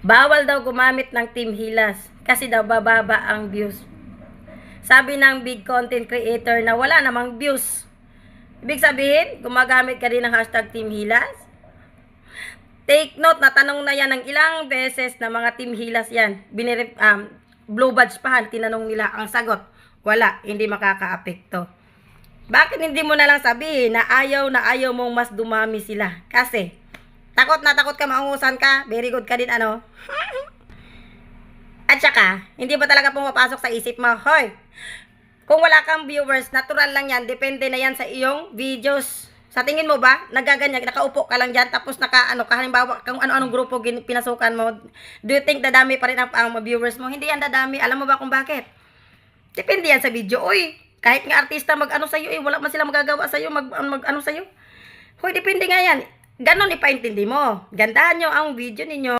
Bawal daw gumamit ng Team Hilas kasi daw bababa ang views. Sabi ng big content creator na wala namang views. Ibig sabihin, gumagamit ka rin ng hashtag Team Hilas? Take note, natanong na yan ng ilang beses na mga Team Hilas yan. Blue badge pa, tinanong nila. Ang sagot, wala, hindi makakaapekto. Bakit hindi mo na lang sabihin na ayaw mong mas dumami sila? Kasi, takot na takot ka, maungusan ka, very good ka din, ano? At saka, hindi ba talaga pumapasok sa isip mo, hoy, kung wala kang viewers, natural lang yan, depende na yan sa iyong videos. Sa tingin mo ba, nagaganyan, nakaupo ka lang dyan, tapos halimbawa, kung ano-anong grupo pinasukan mo, do you think dadami pa rin ang viewers mo? Hindi yan dadami, alam mo ba kung bakit? Depende yan sa video. Uy, kahit nga artista mag-ano sa'yo, wala man sila magagawa sa'yo, mag-ano sa'yo. Hoy, depende nga yan. Ganon ipaintindi mo. Gandahan nyo ang video ninyo.